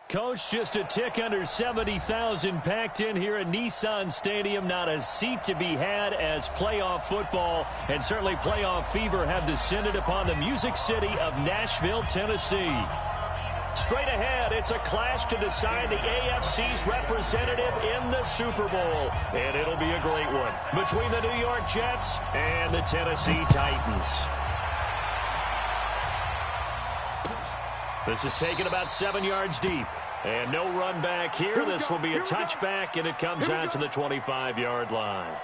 Coach, just a tick under 70,000 packed in here at Nissan Stadium. Not a seat to be had as playoff football and certainly playoff fever have descended upon the Music City of Nashville, Tennessee. Straight ahead, it's a clash to decide the AFC's representative in the Super Bowl. And it'll be a great one between the New York Jets and the Tennessee Titans. This is taken about 7 yards deep. And no run back here. This will be a touchback, and it comes out to the 25-yard line.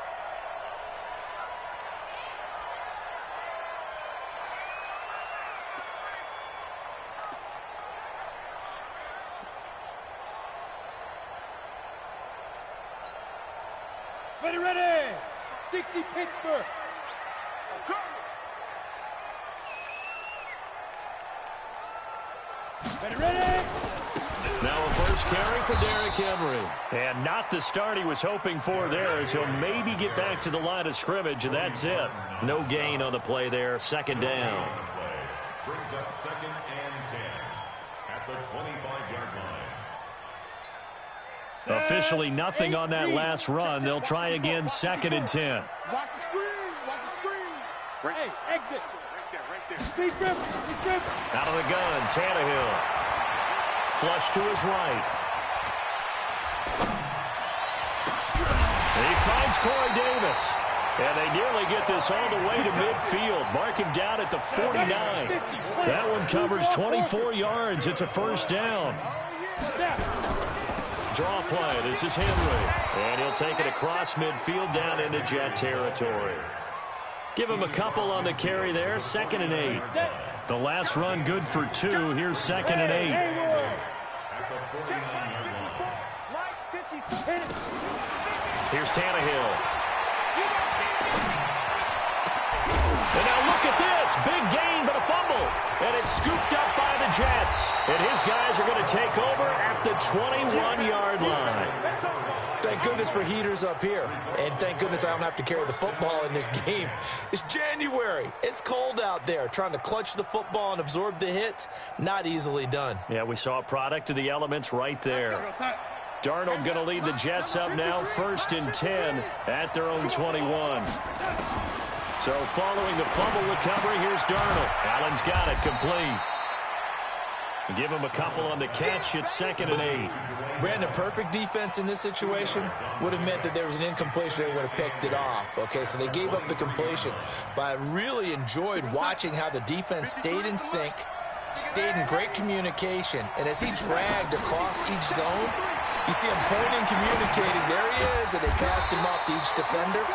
Ready! 60 Pittsburgh. Ready! Now a first carry for Derrick Henry. And not the start he was hoping for there, as he'll maybe get back to the line of scrimmage, and that's it. No gain on the play there. Second down. Brings up 2nd and 10 at the 25-yard line. Officially nothing on that last run. They'll try again 2nd and 10. Watch the screen. Watch the screen. Hey, exit. Right there. Big grip. Out of the gun, Tannehill. Flush to his right. He finds Corey Davis. And they nearly get this all the way to midfield. Mark him down at the 49. That one covers 24 yards. It's a first down. Draw play. This is Henry. And he'll take it across midfield down into Jet territory. Give him a couple on the carry there. 2nd and 8. The last run good for 2. Here's 2nd and 8. Here's Tannehill. And now look at this. Big gain, but a fumble. And it's scooped up by the Jets. And his guys are going to take over at the 21-yard line. Thank goodness for heaters up here. And thank goodness I don't have to carry the football in this game. It's January. It's cold out there. Trying to clutch the football and absorb the hits, not easily done. Yeah, we saw a product of the elements right there. Darnold going to lead the Jets up now, 1st and 10 at their own 21. So following the fumble recovery, here's Darnold. Allen's got it complete. Give him a couple on the catch. It's 2nd and 8. Brandon, perfect defense in this situation would have meant that there was an incompletion. They would have picked it off. Okay, so they gave up the completion. But I really enjoyed watching how the defense stayed in sync, stayed in great communication. And as he dragged across each zone, you see him pointing, communicating. There he is, and they passed him off to each defender.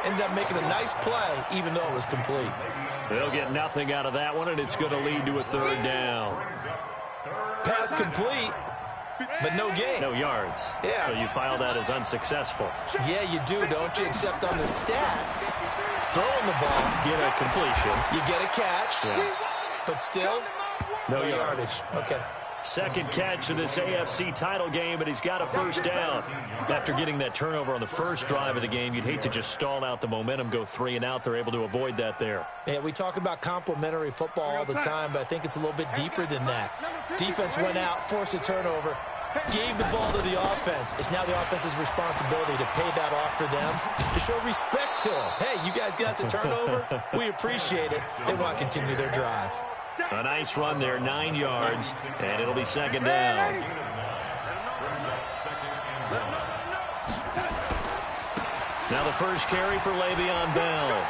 Ended up making a nice play, even though it was complete. They'll get nothing out of that one, and it's going to lead to a 3rd down. Pass complete, but no gain. No yards. Yeah. So you file that as unsuccessful. Yeah, you do, don't you? Except on the stats, throwing the ball. Get a completion. You get a catch, yeah. But still, no yardage. Okay. Second catch of this AFC title game, but he's got a first down. After getting that turnover on the first drive of the game, you'd hate to just stall out the momentum, go 3 and out. They're able to avoid that there. Yeah, we talk about complementary football all the time, but I think it's a little bit deeper than that. Defense went out, forced a turnover, gave the ball to the offense. It's now the offense's responsibility to pay that off for them, to show respect to them. Hey, you guys got a turnover? We appreciate it. They want to continue their drive. A nice run there, 9 yards, and it'll be 2nd down. Now the first carry for Le'Veon Bell.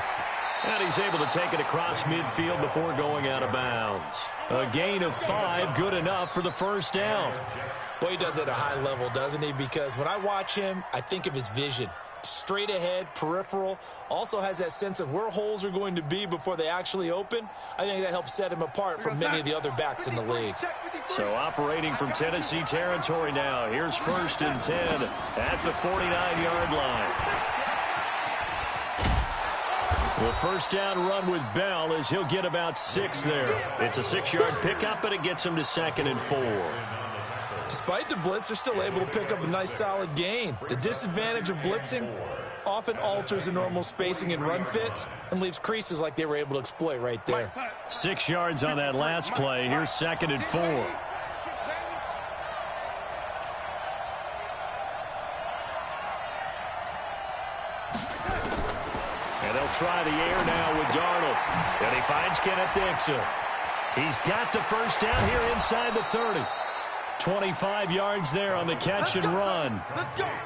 And he's able to take it across midfield before going out of bounds. A gain of 5, good enough for the first down. Boy, he does it at a high level, doesn't he? Because when I watch him, I think of his vision. Straight ahead, peripheral, also has that sense of where holes are going to be before they actually open. I think that helps set him apart from many of the other backs in the league. So operating from Tennessee territory now. Here's 1st and 10 at the 49-yard line. The first down run with Bell is he'll get about 6 there. It's a 6-yard pickup, but it gets him to 2nd and 4. Despite the blitz, they're still able to pick up a nice solid gain. The disadvantage of blitzing often alters the normal spacing and run fits and leaves creases like they were able to exploit right there. 6 yards on that last play. Here's 2nd and 4. try the air now with Darnold. And he finds Kenneth Dixon. He's got the first down here inside the 30. 25 yards there on the catch and run.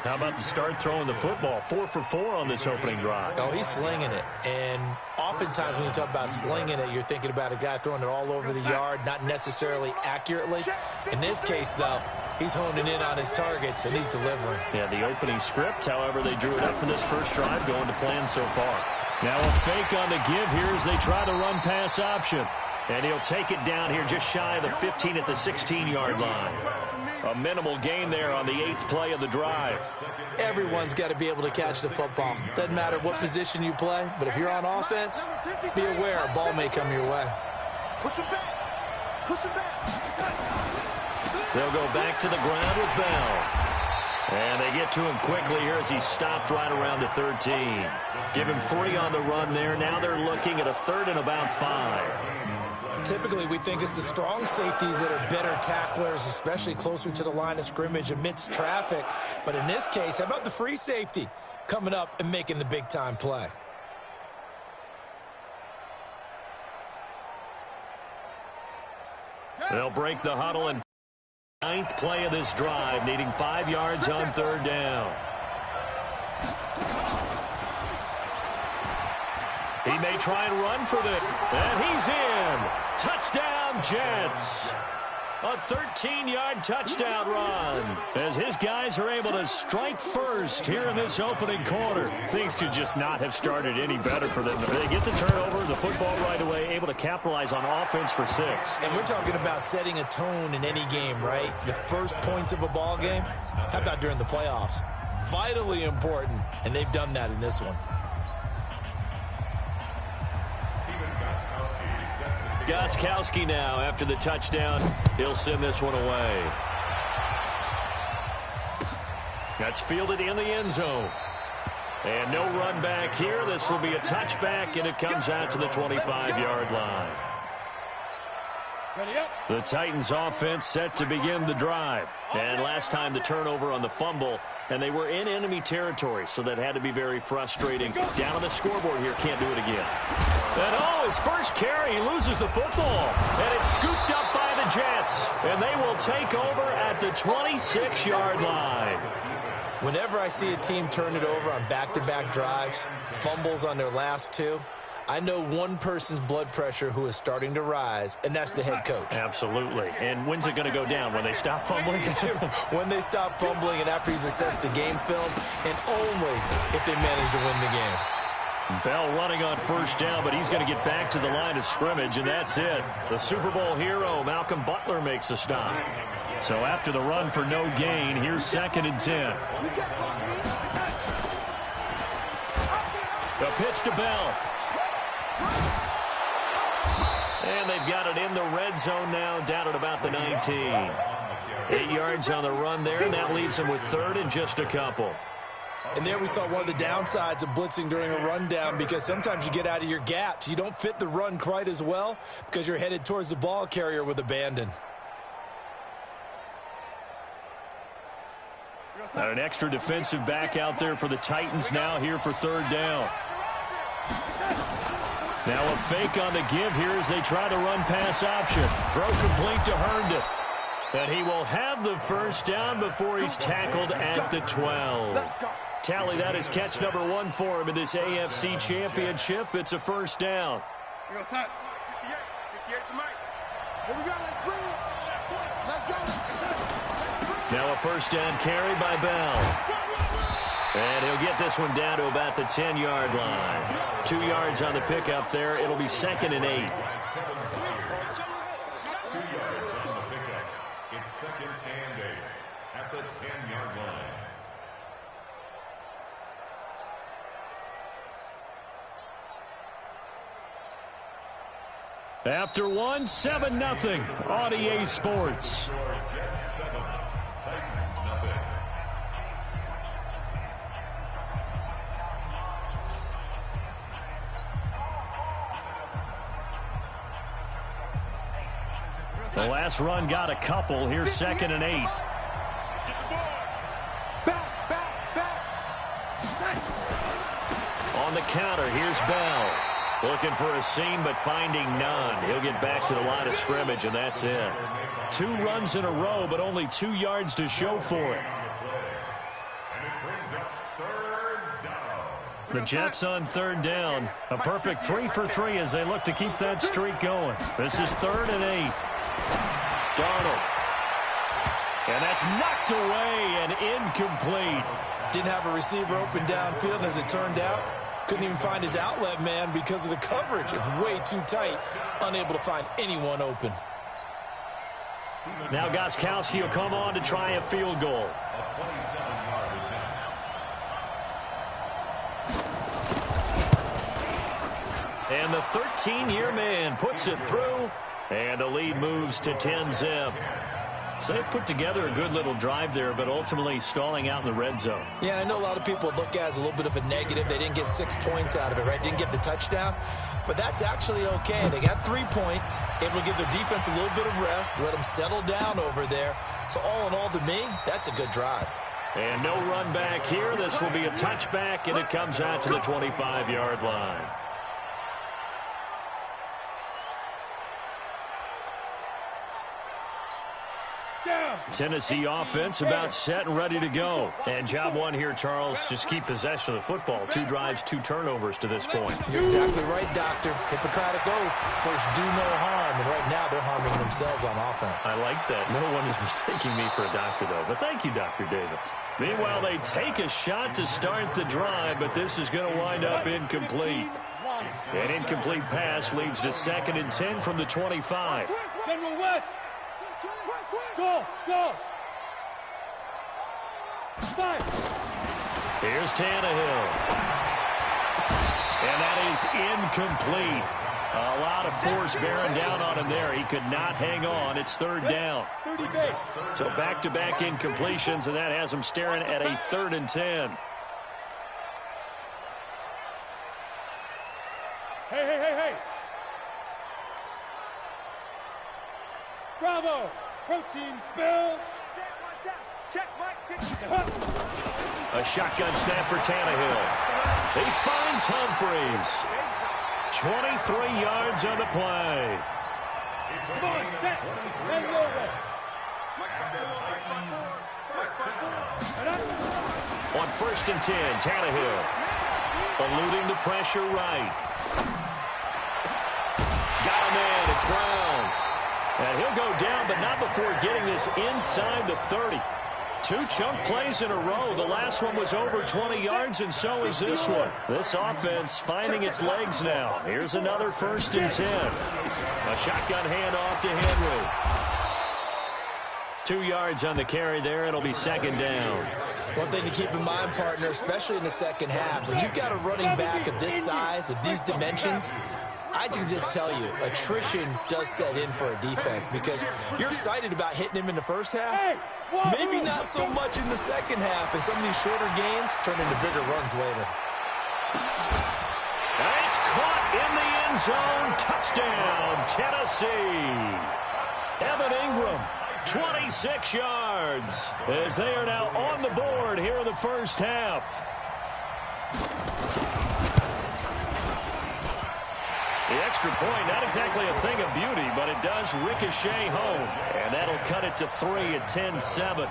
How about the start throwing the football? 4 for 4 on this opening drive. Oh, he's slinging it. And oftentimes when you talk about slinging it, you're thinking about a guy throwing it all over the yard, not necessarily accurately. In this case, though, he's honing in on his targets, and he's delivering. Yeah, the opening script, however, they drew it up for this first drive, going to plan so far. Now a fake on the give here as they try the run-pass option. And he'll take it down here just shy of the 15 at the 16-yard line. A minimal gain there on the 8th play of the drive. Everyone's got to be able to catch the football. Doesn't matter what position you play, but if you're on offense, be aware a ball may come your way. Push him back. Push him back. They'll go back to the ground with Bell. And they get to him quickly here as he stopped right around the 13. Give him 3 on the run there. Now they're looking at a 3rd and about 5. Typically, we think it's the strong safeties that are better tacklers, especially closer to the line of scrimmage amidst traffic. But in this case, how about the free safety coming up and making the big-time play? They'll break the huddle and 9th play of this drive, needing 5 yards on 3rd down. He may try and run for this, and he's in. Touchdown, Jets. A 13-yard touchdown run as his guys are able to strike first here in this opening quarter. Things could just not have started any better for them. They get the turnover, the football right away, able to capitalize on offense for 6. And we're talking about setting a tone in any game, right? The first points of a ball game. How about during the playoffs? Vitally important, and they've done that in this one. Gostkowski now after the touchdown. He'll send this one away. That's fielded in the end zone. And no run back here. This will be a touchback, and it comes out to the 25-yard line. The Titans offense set to begin the drive. And last time the turnover on the fumble, and they were in enemy territory, so that had to be very frustrating. Down on the scoreboard here, can't do it again. And oh, his first carry, he loses the football. And it's scooped up by the Jets. And they will take over at the 26-yard line. Whenever I see a team turn it over on back-to-back drives, fumbles on their last 2, I know one person's blood pressure who is starting to rise, and that's the head coach. Absolutely. And when's it going to go down? When they stop fumbling? When they stop fumbling and after he's assessed the game film, and only if they manage to win the game. Bell running on first down, but he's going to get back to the line of scrimmage, and that's it. The Super Bowl hero, Malcolm Butler, makes a stop. So after the run for no gain, here's 2nd and 10. The pitch to Bell. And they've got it in the red zone now, down at about the 19. 8 yards on the run there, and that leaves them with 3rd and just a couple. And there we saw one of the downsides of blitzing during a rundown, because sometimes you get out of your gaps. You don't fit the run quite as well because you're headed towards the ball carrier with abandon. Got an extra defensive back out there for the Titans now here for 3rd down. Now a fake on the give here as they try the run-pass option. Throw complete to Herndon. And he will have the first down before he's tackled at the 12. Tally, that is catch number 1 for him in this AFC Championship. It's a first down. Here we go, let's bring it. Let's go. Now a first down carry by Bell. And he'll get this one down to about the 10-yard line. 2 yards on the pickup there. It'll be 2nd and 8. 2 yards on the pickup. It's 2nd and 8 at the 10-yard line. After 1, 7-0 on EA Sports. Jets 7, Titans nothing. The last run got a couple. Here's 2nd and 8. On the counter, here's Bell. Looking for a seam, but finding none. He'll get back to the line of scrimmage, and that's it. 2 runs in a row, but only 2 yards to show for it. The Jets on 3rd down. A perfect 3 for 3 as they look to keep that streak going. This is 3rd and 8. Darnold. And that's knocked away and incomplete. Didn't have a receiver open downfield, as it turned out. Couldn't even find his outlet man because of the coverage. It's way too tight. Unable to find anyone open. Now Gostkowski will come on to try a field goal. And the 13-year man puts it through, and the lead moves to 10-zip. So they put together a good little drive there, but ultimately stalling out in the red zone. Yeah, I know a lot of people look at it as a little bit of a negative. They didn't get 6 points out of it, right? Didn't get the touchdown. But that's actually okay. They got 3 points, able to give their defense a little bit of rest, let them settle down over there. So all in all, to me, that's a good drive. And no run back here. This will be a touchback, and it comes out to the 25-yard line. Tennessee offense about set and ready to go. And job one here, Charles, just keep possession of the football. 2 drives, 2 turnovers to this point. You're exactly right, Doctor. Hippocratic oath. First, do no harm. And right now, they're harming themselves on offense. I like that. No one is mistaking me for a doctor, though. But thank you, Dr. Davis. Meanwhile, they take a shot to start the drive, but this is going to wind up incomplete. An incomplete pass leads to 2nd and 10 from the 25. General West. Go, go. 5. Here's Tannehill. And that is incomplete. A lot of force bearing down on him there. He could not hang on. It's 3rd down. 30 base. So back-to-back incompletions, and that has him staring at a 3rd and 10. Hey, hey, hey, hey. Bravo. Protein spill. Check, Mike. A shotgun snap for Tannehill. He finds Humphreys. 23 yards on the play. Come on, set. And over. On 1st and 10, Tannehill eluding the pressure right. Got him in. It's Brown. And he'll go down, but not before getting this inside the 30. 2 chunk plays in a row. The last one was over 20 yards, and so is this one. This offense finding its legs now. Here's another 1st and 10. A shotgun handoff to Henry. 2 yards on the carry there. It'll be 2nd down. One thing to keep in mind, partner, especially in the second half, when you've got a running back of this size, of these dimensions, I can just tell you, attrition does set in for a defense because you're excited about hitting him in the first half. Maybe not so much in the second half, and some of these shorter gains turn into bigger runs later. And it's caught in the end zone. Touchdown, Tennessee. Evan Ingram, 26 yards, as they are now on the board here in the first half. The extra point, not exactly a thing of beauty, but it does ricochet home. And that'll cut it to 3 at 10-7.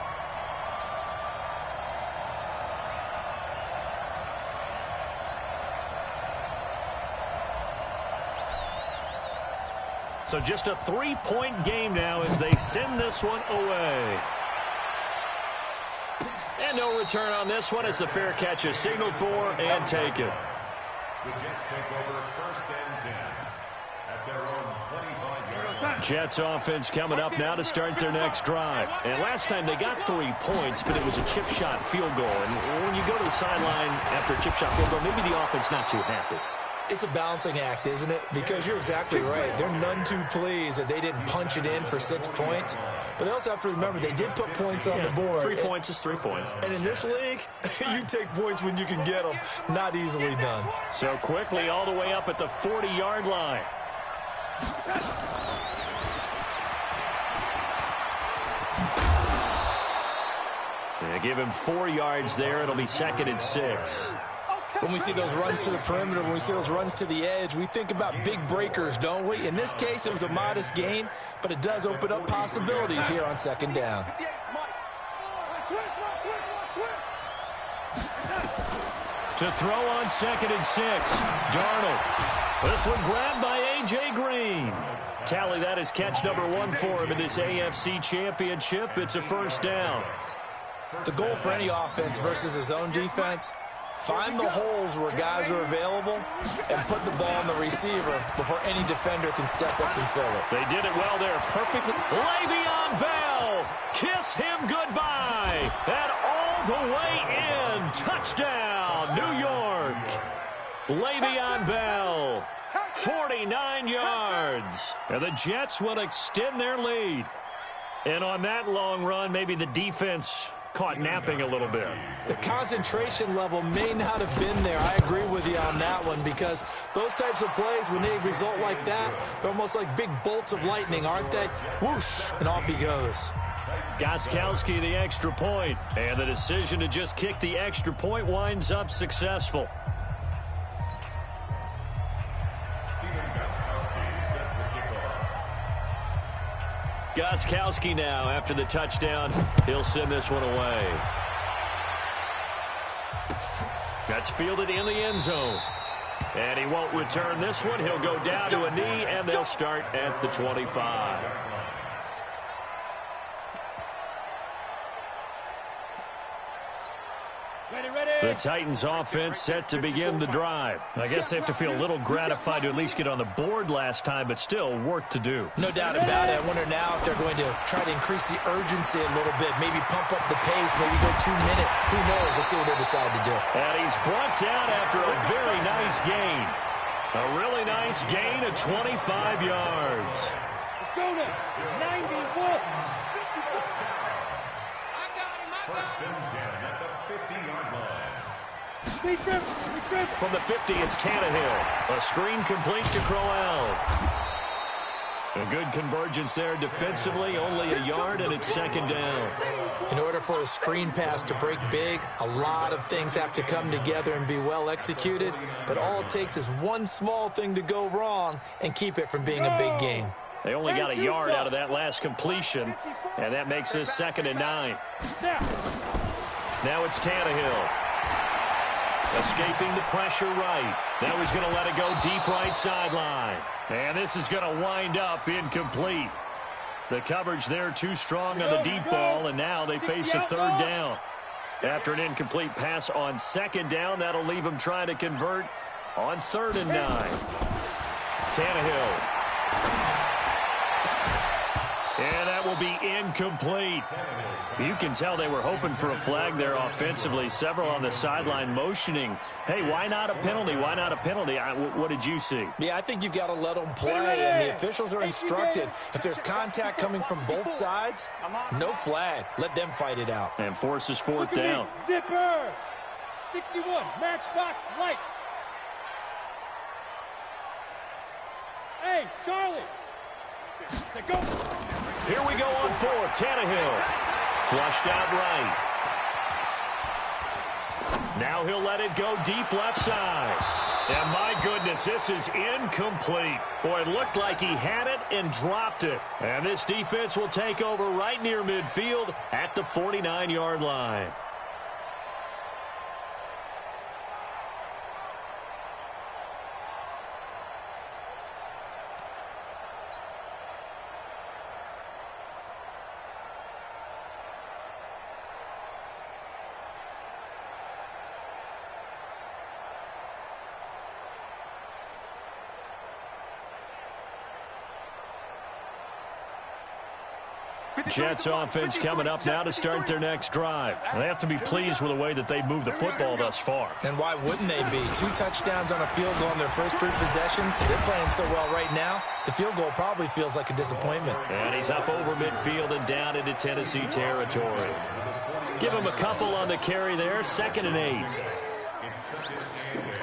So just a 3-point game now as they send this one away. And no return on this one as the fair catch is signaled for and taken. The Jets take over 1st and 10 at their own 25-yard line. Jets offense coming up now to start their next drive. And last time they got 3 points, but it was a chip shot field goal. And when you go to the sideline after a chip shot field goal, maybe the offense not too happy. It's a balancing act, isn't it? Because you're exactly right. They're none too pleased that they didn't punch it in for 6 points. But they also have to remember they did put points on the board. 3 points is 3 points. And in this league, you take points when you can get them. Not easily done. So quickly all the way up at the 40-yard line. They give him 4 yards there. It'll be 2nd and 6. When we see those runs to the perimeter, when we see those runs to the edge, we think about big breakers, don't we? In this case, it was a modest gain, but it does open up possibilities here on second down. To throw on 2nd and 6, Darnold. This one grabbed by A.J. Green. Tally that is catch number 1 for him in this AFC Championship. It's a first down. The goal for any offense versus his own defense, find the holes where guys are available and put the ball on the receiver before any defender can step up and fill it. They did it well there, perfectly. Le'Veon Bell, kiss him goodbye. And all the way in, touchdown, New York. Le'Veon Bell, 49 yards. And the Jets will extend their lead. And on that long run, maybe the defense caught napping a little bit. The concentration level may not have been there. I agree with you on that one, because those types of plays, when they result like that, they're almost like big bolts of lightning, aren't they? Whoosh, and off he goes. Gostkowski the extra point, and the decision to just kick the extra point winds up successful. Gostkowski now, after the touchdown, he'll send this one away. That's fielded in the end zone. And he won't return this one. He'll go down to a knee, and they'll start at the 25. The Titans offense set to begin the drive. I guess they have to feel a little gratified to at least get on the board last time, but still work to do. No doubt about it. I wonder now if they're going to try to increase the urgency a little bit, maybe pump up the pace, maybe go 2 minute. Who knows? Let's see what they decide to do. And he's brought down after a very nice gain. A really nice gain of 25 yards. Go to 91. First and 10 at the 50-yard line. From the 50, it's Tannehill. A screen complete to Crowell. A good convergence there defensively, only a yard, and it's second down. In order for a screen pass to break big, a lot of things have to come together and be well executed, but all it takes is one small thing to go wrong and keep it from being a big game. They only got a yard out of that last completion, and that makes this 2nd and 9. Now it's Tannehill. Escaping the pressure right. Now he's going to let it go deep right sideline. And this is going to wind up incomplete. The coverage there too strong on the deep ball, and now they face a third down. After an incomplete pass on 2nd down, that'll leave him trying to convert on 3rd and 9. Tannehill. And that will be incomplete. You can tell they were hoping for a flag there offensively. Several on the sideline motioning, hey, why not a penalty? Why not a penalty? What did you see? Yeah, I think you've got to let them play, and the officials are instructed. If there's contact coming from both sides, no flag. Let them fight it out. And forces 4th down. Zipper. 61, matchbox lights. Hey, Charlie. Go. Here we go on 4th. Tannehill. Flushed out right. Now he'll let it go deep left side. And my goodness, this is incomplete. Boy, it looked like he had it and dropped it. And this defense will take over right near midfield at the 49-yard line. Jets offense coming up now to start their next drive. They have to be pleased with the way that they've moved the football thus far. And why wouldn't they be? 2 touchdowns on a field goal in their first 3 possessions. They're playing so well right now, the field goal probably feels like a disappointment. And he's up over midfield and down into Tennessee territory. Give him a couple on the carry there, 2nd and 8. It's 2nd and 8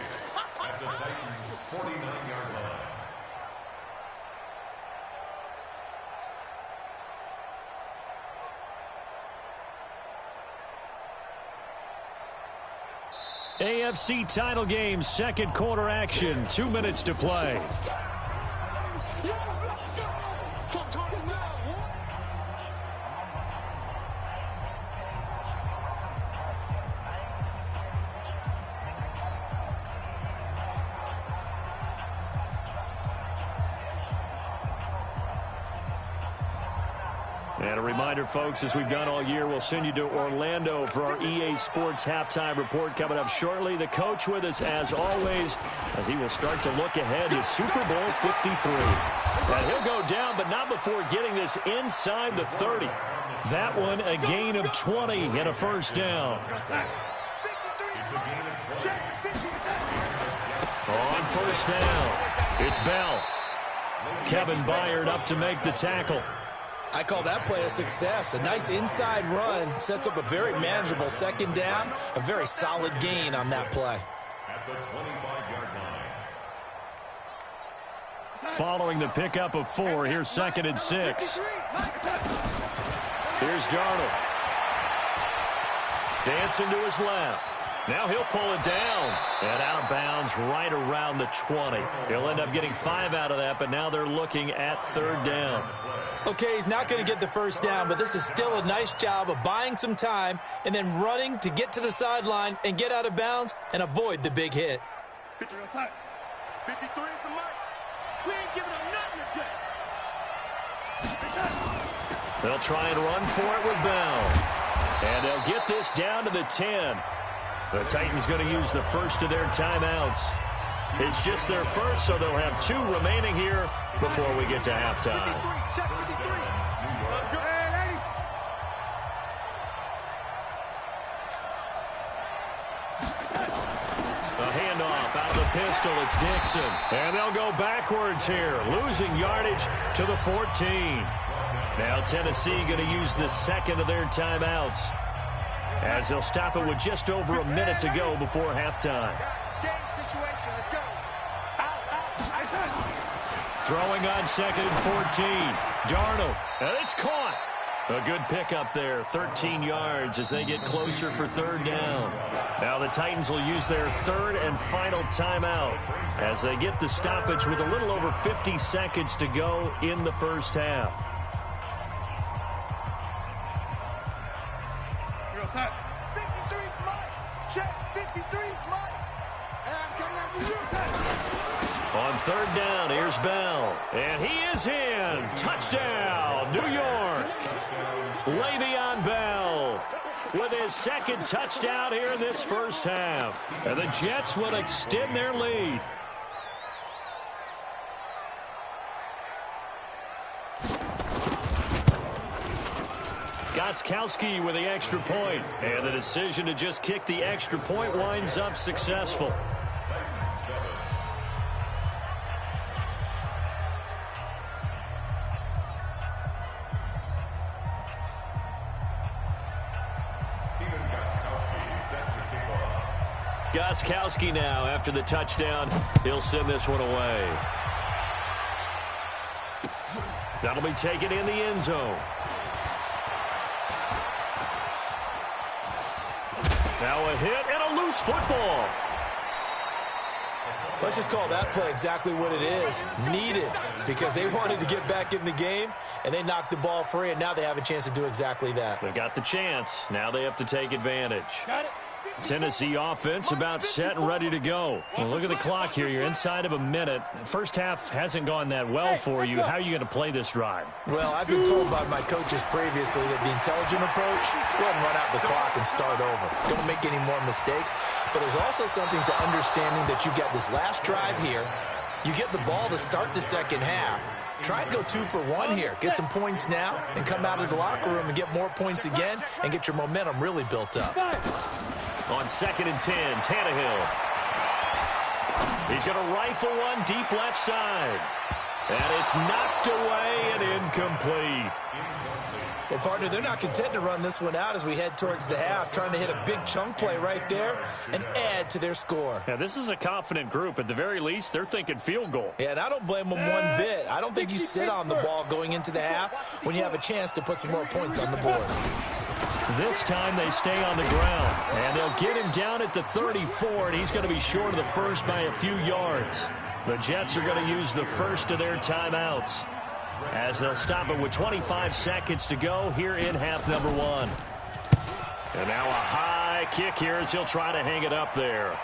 at the Titans' 49-yard line. AFC title game, second quarter action, 2 minutes to play. And a reminder, folks, as we've done all year, we'll send you to Orlando for our EA Sports halftime report coming up shortly. The coach with us, as always, as he will start to look ahead to Super Bowl 53. And he'll go down, but not before getting this inside the 30. That one, a gain of 20 and a first down. On first down, it's Bell. Kevin Byard up to make the tackle. I call that play a success. A nice inside run sets up a very manageable second down. A very solid gain on that play. At the 25-yard line. Following the pickup of 4, here's 2nd and 6. Here's Darnold. Dancing to his left. Now he'll pull it down. And out of bounds right around the 20. He'll end up getting 5 out of that, but now they're looking at 3rd down. Okay, he's not going to get the first down, but this is still a nice job of buying some time and then running to get to the sideline and get out of bounds and avoid the big hit. 53 is the mark. We ain't giving him nothing today. They'll try and run for it with Bell. And they'll get this down to the 10. The Titans going to use the first of their timeouts. It's just their first, so they'll have 2 remaining here before we get to halftime. 53, check 53. Let's go. Hey, A handoff out of the pistol. It's Dixon. And they'll go backwards here, losing yardage to the 14. Now Tennessee going to use the second of their timeouts, as they'll stop it with just over a minute to go before halftime. situation. Let's go. Throwing on 2nd and 14. Darnold. And it's caught. A good pickup there. 13 yards as they get closer for 3rd down. Now the Titans will use their 3rd and final timeout as they get the stoppage with a little over 50 seconds to go in the first half. Real set. 53's mine. Check. 53's mine. And I'm coming after you. On 3rd down, here's Bell. And he is in. Touchdown, New York. Le'Veon Bell with his 2nd touchdown here in this first half. And the Jets will extend their lead. Gostkowski with the extra point. And the decision to just kick the extra point winds up successful. Gostkowski now, after the touchdown, he'll send this one away. That'll be taken in the end zone. Now a hit and a loose football. Let's just call that play exactly what it is. Needed, because they wanted to get back in the game, and they knocked the ball free, and now they have a chance to do exactly that. They got the chance. Now they have to take advantage. Got it. Tennessee offense about set and ready to go. Well, look at the clock here. You're inside of a minute. First half hasn't gone that well for you. How are you going to play this drive? Well, I've been told by my coaches previously that the intelligent approach, go ahead and run out the clock and start over. Don't make any more mistakes. But there's also something to understanding that you get this last drive here. You get the ball to start the second half. Try and go 2 for 1 here. Get some points now and come out of the locker room and get more points again and get your momentum really built up. On 2nd and 10, Tannehill. He's going to rifle one deep left side. And it's knocked away and incomplete. Well, partner, they're not content to run this one out as we head towards the half, trying to hit a big chunk play right there and add to their score. Yeah, this is a confident group. At the very least, they're thinking field goal. Yeah, and I don't blame them one bit. I don't think you sit on the ball going into the half when you have a chance to put some more points on the board. This time they stay on the ground. And they'll get him down at the 34, and he's going to be short of the first by a few yards. The Jets are going to use the first of their timeouts, as they'll stop it with 25 seconds to go here in half number one. And now a high kick here as he'll try to hang it up there.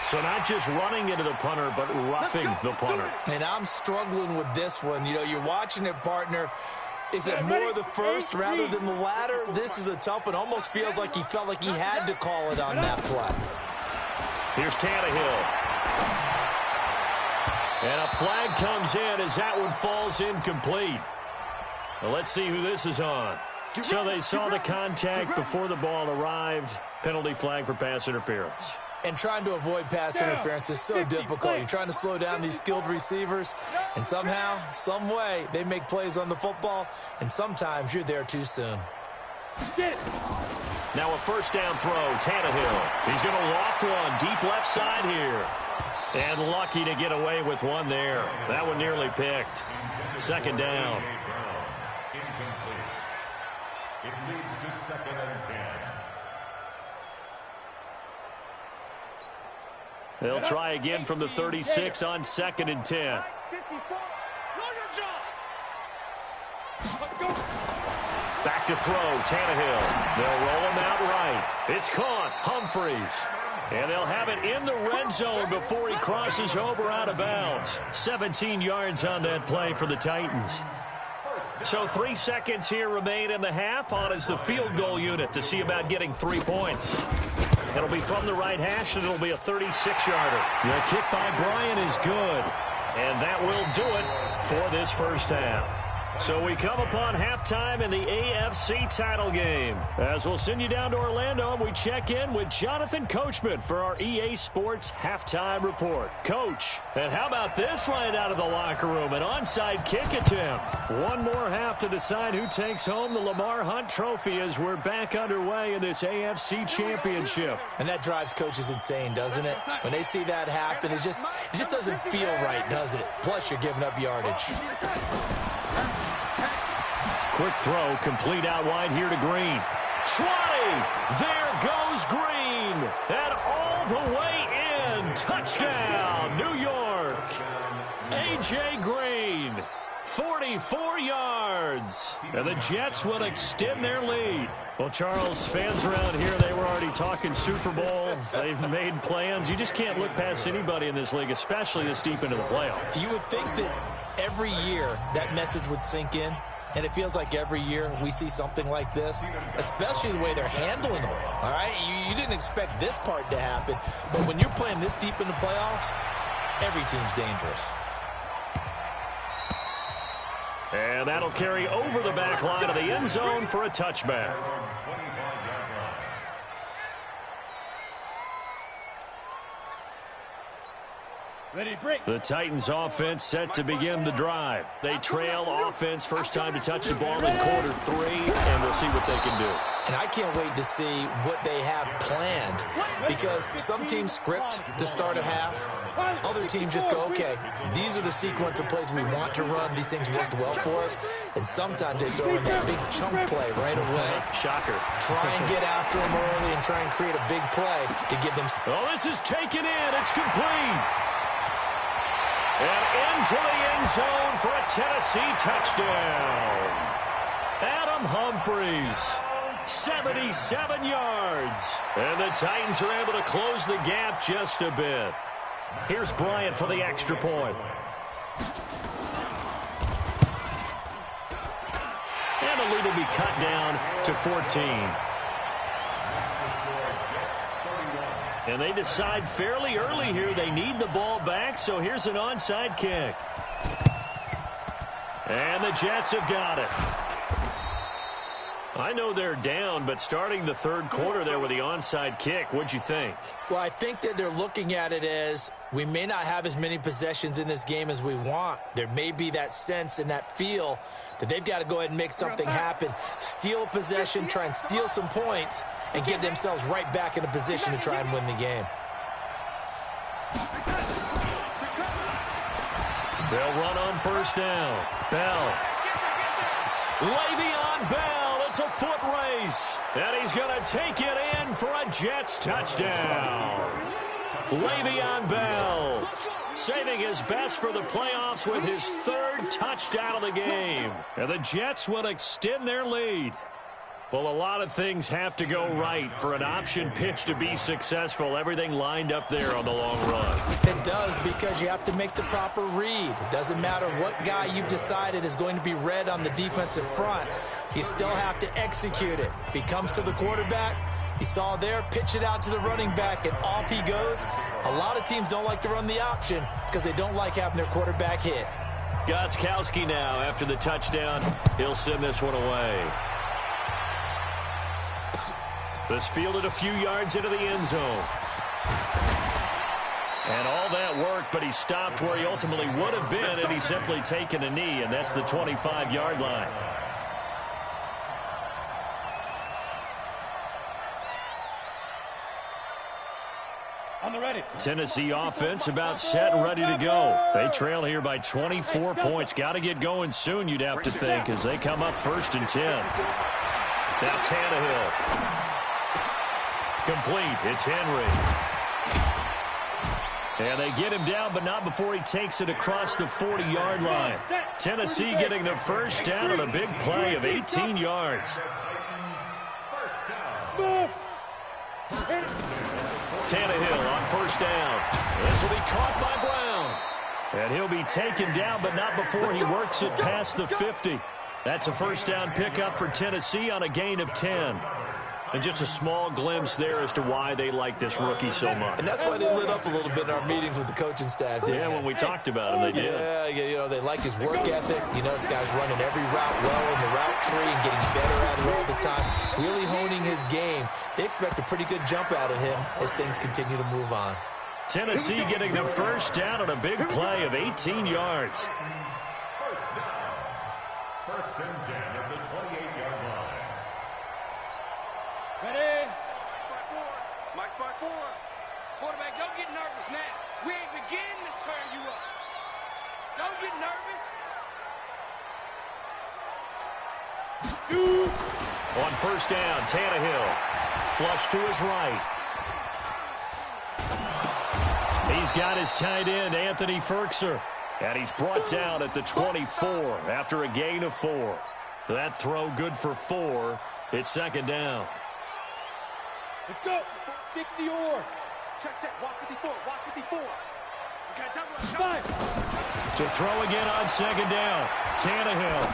So not just running into the punter, but roughing the punter. And I'm struggling with this one. You know, you're watching it, partner. Is it more the first rather than the latter? This is a tough one. Almost feels like he felt like he had to call it on that play. Here's Tannehill. And a flag comes in as that one falls incomplete. Well, let's see who this is on. So they saw the contact before the ball arrived. Penalty flag for pass interference. And trying to avoid pass interference is so difficult. You're trying to slow down these skilled receivers, and somehow, some way, they make plays on the football, and sometimes you're there too soon. Now a first down throw, Tannehill. He's going to loft one deep left side here. And lucky to get away with one there. That one nearly picked. Second down. It leads to 2nd and 10. They'll try again from the 36 on 2nd and 10. Back to throw, Tannehill. They'll roll him out right. It's caught, Humphries. And they'll have it in the red zone before he crosses over out of bounds. 17 yards on that play for the Titans. So 3 seconds here remain in the half. On is the field goal unit to see about getting 3 points. It'll be from the right hash, and it'll be a 36-yarder. The kick by Bryant is good. And that will do it for this first half. So we come upon halftime in the AFC title game. As we'll send you down to Orlando, we check in with Jonathan Coachman for our EA Sports Halftime Report. Coach, and how about this right out of the locker room? An onside kick attempt. One more half to decide who takes home the Lamar Hunt Trophy as we're back underway in this AFC Championship. And that drives coaches insane, doesn't it? When they see that happen, it just doesn't feel right, does it? Plus, you're giving up yardage. Quick throw, complete out wide here to Green. 20! There goes Green! And all the way in! Touchdown, New York! A.J. Green, 44 yards. And the Jets will extend their lead. Well, Charles, fans around here, they were already talking Super Bowl. They've made plans. You just can't look past anybody in this league, especially this deep into the playoffs. You would think that every year that message would sink in. And it feels like every year we see something like this, especially the way they're handling them. All right, you didn't expect this part to happen, but when you're playing this deep in the playoffs, every team's dangerous. And that'll carry over the back line of the end zone for a touchback. Ready, break. The Titans offense set to begin the drive. They trail offense, first time to touch the ball in quarter 3, and we'll see what they can do. And I can't wait to see what they have planned, because some teams script to start a half. Other teams just go, okay, these are the sequence of plays we want to run. These things worked well for us. And sometimes they throw in that big chunk play right away. Shocker. Try and get after them early and try and create a big play to give them. Oh, this is taken in. It's complete. And into the end zone for a Tennessee touchdown. Adam Humphries, 77 yards. And the Titans are able to close the gap just a bit. Here's Bryant for the extra point. And the lead will be cut down to 14. And they decide fairly early here they need the ball back, so here's an onside kick. And the Jets have got it. I know they're down, but starting the third quarter there with the onside kick, what'd you think? Well, I think that they're looking at it as we may not have as many possessions in this game as we want. There may be that sense and that feel that they've got to go ahead and make something happen, steal a possession, try and steal some points, and get themselves right back in a position to try and win the game. They'll run on first down. Bell. Le'Veon Bell. It's a foot race. And he's going to take it in for a Jets touchdown. Le'Veon Bell saving his best for the playoffs with his third touchdown of the game. And the Jets will extend their lead. Well, a lot of things have to go right for an option pitch to be successful. Everything lined up there on the long run. It does, because you have to make the proper read. It doesn't matter what guy you've decided is going to be read on the defensive front. You still have to execute it. If he comes to the quarterback, you saw there, pitch it out to the running back, and off he goes. A lot of teams don't like to run the option because they don't like having their quarterback hit. Gostkowski now after the touchdown. He'll send this one away. This fielded a few yards into the end zone. And all that worked, but he stopped where he ultimately would have been had he simply taken a knee, and that's the 25-yard line. On the ready. Tennessee offense about set and ready to go. They trail here by 24 points. Got to get going soon, you'd have to think, as they come up 1st and 10. Now Tannehill. Complete. It's Henry. And they get him down, but not before he takes it across the 40-yard line. Tennessee getting the first down on a big play of 18 yards. Tannehill on first down. This will be caught by Brown. And he'll be taken down, but not before he works it past the 50. That's a first down pickup for Tennessee on a gain of 10. And just a small glimpse there as to why they like this rookie so much. And that's why they lit up a little bit in our meetings with the coaching staff. Yeah, when we talked about him, they did. Yeah, you know, they like his work ethic. You know, this guy's running every route well in the route tree and getting better at it all the time, really honing his game. They expect a pretty good jump out of him as things continue to move on. Tennessee getting the first down on a big play of 18 yards. First down. 1st and 10 at the 28-yard line. Ready. Mike's by 4. Quarterback, don't get nervous now. We ain't beginning to turn you up. Don't get nervous. On first down, Tannehill. Flush to his right. He's got his tight end, Anthony Ferkser. And he's brought down at the 24 after a gain of 4. That throw good for 4. It's 2nd down. Let's go. 60 or. Check. Watch 54. Watch 54. We got double. Five. To throw again on 2nd down. Tannehill.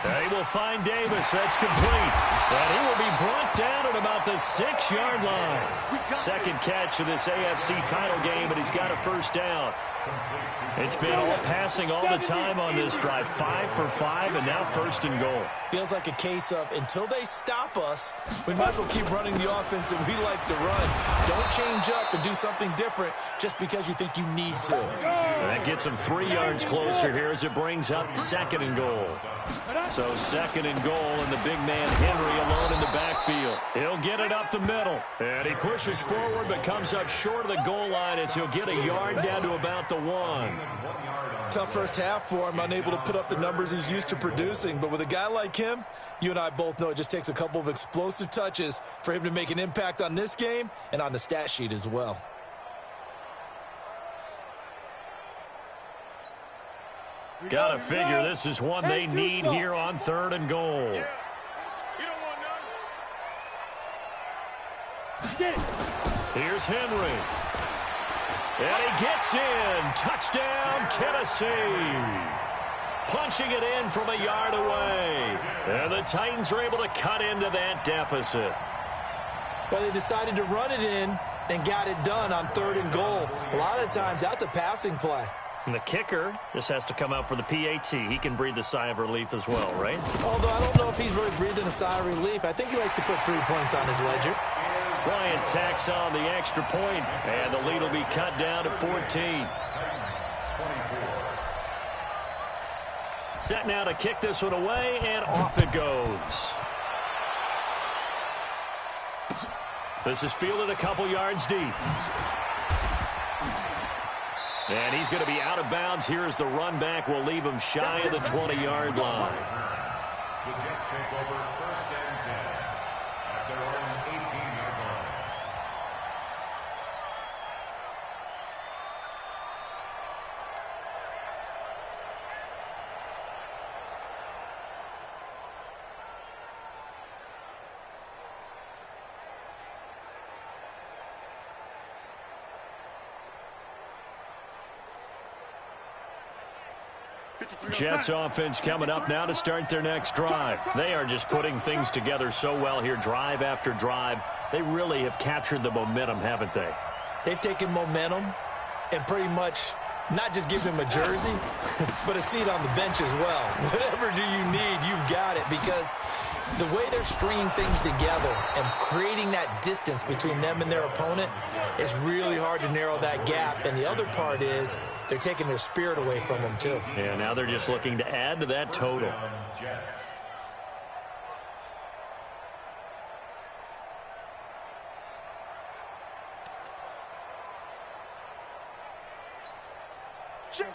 They will find Davis. That's complete. And he will be brought down at about the 6-yard line. 2nd catch of this AFC title game, and he's got a first down. It's been all passing all the time on this drive. 5 for 5, and now 1st and goal. Feels like a case of until they stop us, we might as well keep running the offense that we like to run. Don't change up and do something different just because you think you need to. And that gets him 3 yards closer here as it brings up 2nd and goal. So 2nd and goal, and the big man Henry alone in the backfield. He'll get it up the middle. And he pushes forward but comes up short of the goal line as he'll get a yard down to about the 1. Tough first half for him, unable to put up the numbers he's used to producing. But with a guy like him, you and I both know it just takes a couple of explosive touches for him to make an impact on this game and on the stat sheet as well. Gotta figure this is one they need here on 3rd and goal. You don't want none. Get it. Here's Henry. And he gets in. Touchdown, Tennessee. Punching it in from a yard away. And the Titans are able to cut into that deficit. But they decided to run it in and got it done on 3rd and goal. A lot of times that's a passing play. And the kicker just has to come out for the PAT. He can breathe a sigh of relief as well, right? Although I don't know if he's really breathing a sigh of relief. I think he likes to put 3 points on his ledger. Bryant tacks on the extra point, and the lead will be cut down to 14. Set now to kick this one away, and off it goes. This is fielded a couple yards deep. And he's going to be out of bounds. Here's the run back. Will leave him shy of the 20-yard line. The Jets take over 1st and 10 at their own 18-yard line. Jets offense coming up now to start their next drive. They are just putting things together so well here, drive after drive. They really have captured the momentum, haven't they? They've taken momentum and pretty much not just give him a jersey, but a seat on the bench as well. Whatever do you need, you've got it, because the way they're stringing things together and creating that distance between them and their opponent is really hard to narrow that gap. And the other part is they're taking their spirit away from them, too. Yeah, now they're just looking to add to that total. Jets.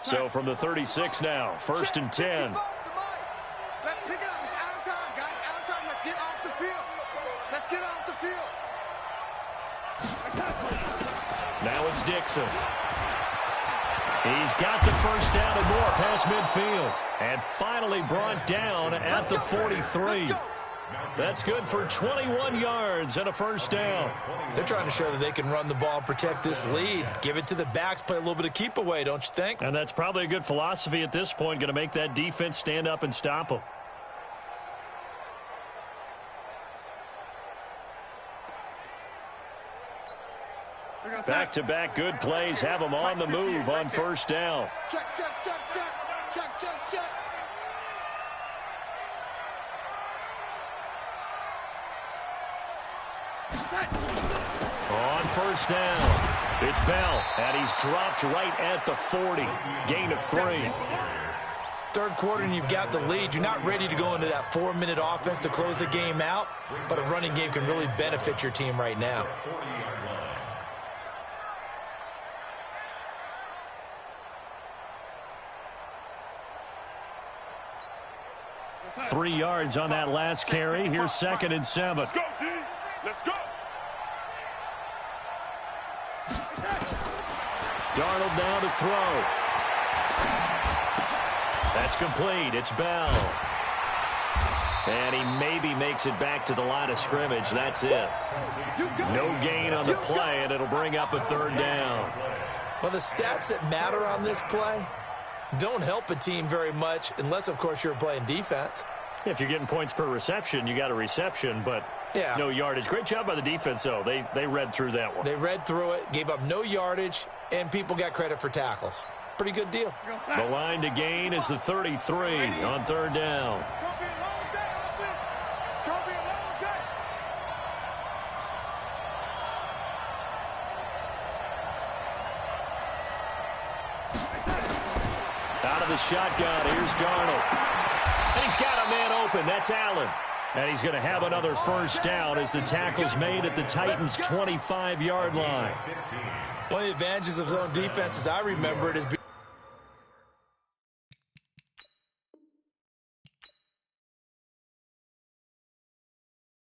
So from the 36 now, 1st and 10. Let's pick it up. It's out of time, guys. Out of time. Let's get off the field. Let's get off the field. Now it's Dixon. He's got the first down and more past midfield. And finally brought down at the 43. That's good for 21 yards and a first down. They're trying to show that they can run the ball and protect this lead. Give it to the backs, play a little bit of keep away, don't you think? And that's probably a good philosophy at this point, going to make that defense stand up and stop them. Back-to-back good plays have them on the move on first down. Check, check, check, check. Check, check, check. On first down, it's Bell, and he's dropped right at the 40. Gain of 3. Third quarter and you've got the lead. You're not ready to go into that 4-minute offense to close the game out, but a running game can really benefit your team right now. 3 yards on that last carry. Here's 2nd and 7. Let's go, D. Let's go. Darnold now to throw. That's complete. It's Bell. And he maybe makes it back to the line of scrimmage. That's it. No gain on the play, and it'll bring up a 3rd down. Well, the stats that matter on this play don't help a team very much unless, of course, you're playing defense. If you're getting points per reception, you got a reception, but no yardage. Great job by the defense, though. They read through that one. They read through it, gave up no yardage, and people got credit for tackles. Pretty good deal. The line to gain is the 33 on 3rd down. It's going to be a long day, offense. It's going to be a long day. Out of the shotgun, here's Darnold. And he's got a man open. That's Allen. And he's going to have another first down as the tackle's made at the Titans' 25-yard line. One of the advantages of zone defense, as I remember it, is